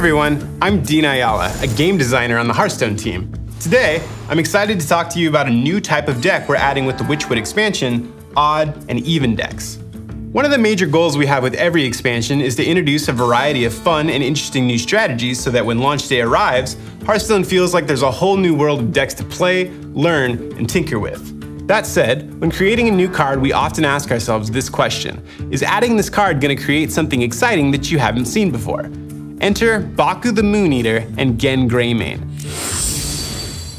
everyone, I'm Dean Ayala, a game designer on the Hearthstone team. Today, I'm excited to talk to you about a new type of deck we're adding with the Witchwood expansion, odd and even decks. One of the major goals we have with every expansion is to introduce a variety of fun and interesting new strategies so that when launch day arrives, Hearthstone feels like there's a whole new world of decks to play, learn, and tinker with. That said, when creating a new card, we often ask ourselves this question: is adding this card going to create something exciting that you haven't seen before? Enter Baku the Moon Eater and Gen Greymane.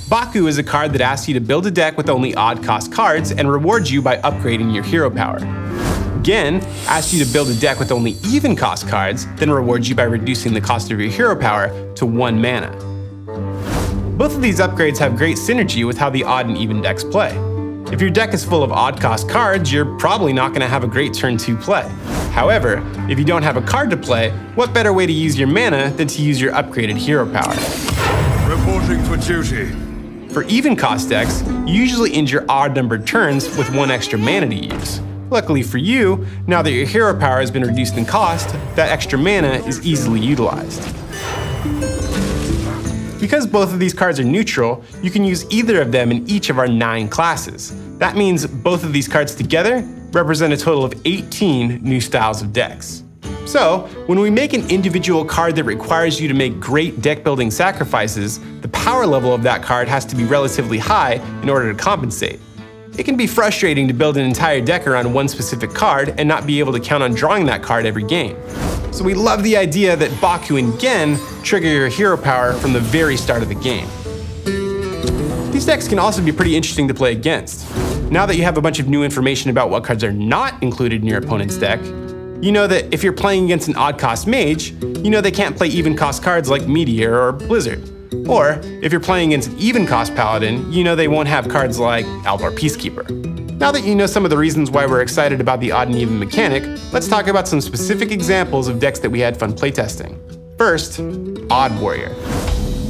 Baku is a card that asks you to build a deck with only odd cost cards and rewards you by upgrading your hero power. Gen asks you to build a deck with only even cost cards, then rewards you by reducing the cost of your hero power to 1 mana. Both of these upgrades have great synergy with how the odd and even decks play. If your deck is full of odd cost cards, you're probably not going to have a great turn 2 play. However, if you don't have a card to play, what better way to use your mana than to use your upgraded hero power? Reporting for duty. For even cost decks, you usually end your odd numbered turns with 1 extra mana to use. Luckily for you, now that your hero power has been reduced in cost, that extra mana is easily utilized. Because both of these cards are neutral, you can use either of them in each of our 9 classes. That means both of these cards together represent a total of 18 new styles of decks. So, when we make an individual card that requires you to make great deck building sacrifices, the power level of that card has to be relatively high in order to compensate. It can be frustrating to build an entire deck around one specific card and not be able to count on drawing that card every game. So we love the idea that Baku and Gen trigger your hero power from the very start of the game. These decks can also be pretty interesting to play against. Now that you have a bunch of new information about what cards are not included in your opponent's deck, you know that if you're playing against an odd cost mage, you know they can't play even cost cards like Meteor or Blizzard. Or, if you're playing against an even cost paladin, you know they won't have cards like Alvar Peacekeeper. Now that you know some of the reasons why we're excited about the odd and even mechanic, let's talk about some specific examples of decks that we had fun playtesting. First, Odd Warrior,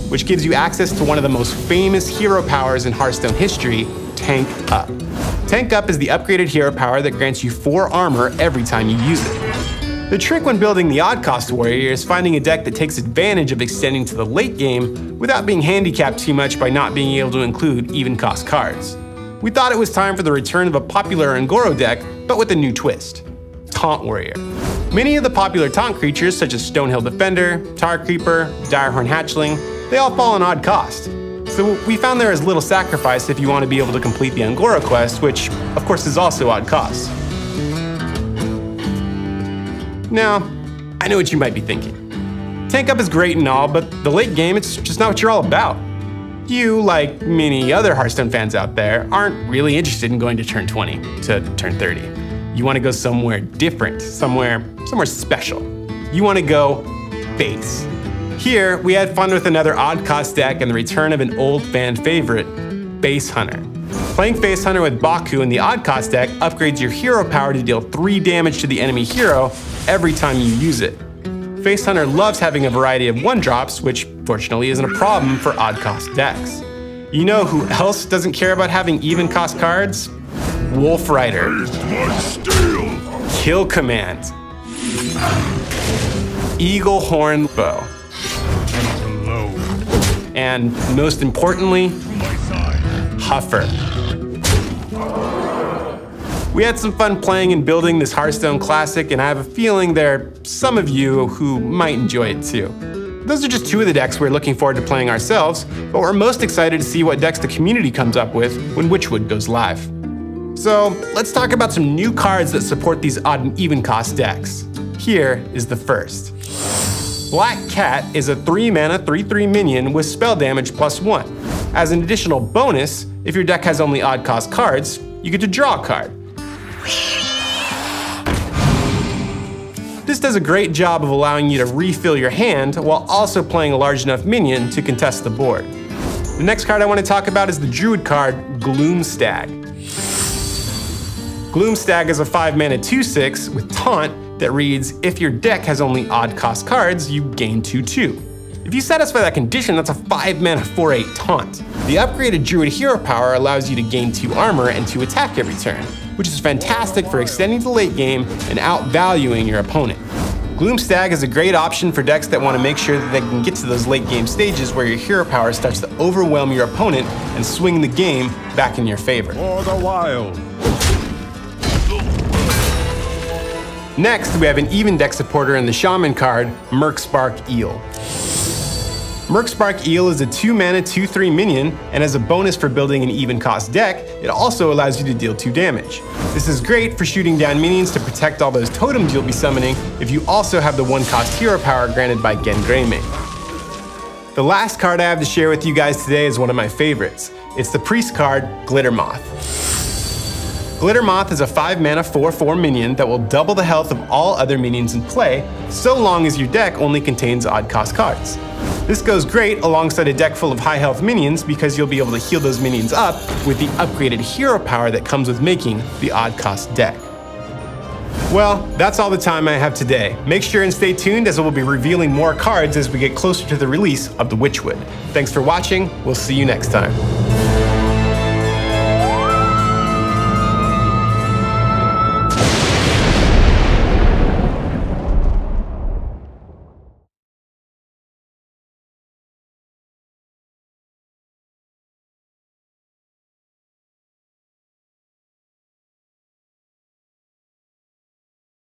which gives you access to one of the most famous hero powers in Hearthstone history, Tank Up. Tank Up is the upgraded hero power that grants you 4 armor every time you use it. The trick when building the odd cost warrior is finding a deck that takes advantage of extending to the late game without being handicapped too much by not being able to include even cost cards. We thought it was time for the return of a popular Ungoro deck, but with a new twist: Taunt Warrior. Many of the popular taunt creatures such as Stonehill Defender, Tar Creeper, Direhorn Hatchling, they all fall on odd cost. So we found there is little sacrifice if you want to be able to complete the Ungoro quest, which of course is also odd cost. Now, I know what you might be thinking. Tank Up is great and all, but the late game, it's just not what you're all about. You, like many other Hearthstone fans out there, aren't really interested in going to turn 20 to turn 30. You want to go somewhere different, somewhere special. You want to go base. Here, we had fun with another odd cost deck and the return of an old fan favorite, Base Hunter. Playing Face Hunter with Baku in the odd cost deck upgrades your hero power to deal 3 damage to the enemy hero every time you use it. Face Hunter loves having a variety of 1-drops, which fortunately isn't a problem for odd cost decks. You know who else doesn't care about having even cost cards? Wolf Rider. Kill Command. Eagle Horn Bow. And most importantly, Huffer. We had some fun playing and building this Hearthstone classic, and I have a feeling there are some of you who might enjoy it too. Those are just 2 of the decks we're looking forward to playing ourselves, but we're most excited to see what decks the community comes up with when Witchwood goes live. So let's talk about some new cards that support these odd and even cost decks. Here is the first. Black Cat is a 3-mana 3/3 minion with spell damage +1. As an additional bonus, if your deck has only odd cost cards, you get to draw a card. This does a great job of allowing you to refill your hand while also playing a large enough minion to contest the board. The next card I want to talk about is the Druid card, Gloomstag. Gloomstag is a 5-mana 2/6 with Taunt that reads, if your deck has only odd cost cards, you gain 2/2. If you satisfy that condition, that's a 5-mana 4/8 Taunt. The upgraded Druid hero power allows you to gain 2 armor and 2 attack every turn, which is fantastic for extending the late game and outvaluing your opponent. Gloomstag is a great option for decks that want to make sure that they can get to those late game stages where your hero power starts to overwhelm your opponent and swing the game back in your favor. For the wild. Next, we have an even deck supporter in the Shaman card, Merkspark Eel. Merkspark Eel is a 2-mana 2/3 minion, and as a bonus for building an even cost deck, it also allows you to deal 2 damage. This is great for shooting down minions to protect all those totems you'll be summoning if you also have the 1-cost hero power granted by Gengreme. The last card I have to share with you guys today is one of my favorites. It's the Priest card, Glittermoth. Glittermoth is a 5-mana 4/4 minion that will double the health of all other minions in play, so long as your deck only contains odd-cost cards. This goes great alongside a deck full of high-health minions because you'll be able to heal those minions up with the upgraded hero power that comes with making the odd-cost deck. Well, that's all the time I have today. Make sure and stay tuned as I will be revealing more cards as we get closer to the release of the Witchwood. Thanks for watching, we'll see you next time.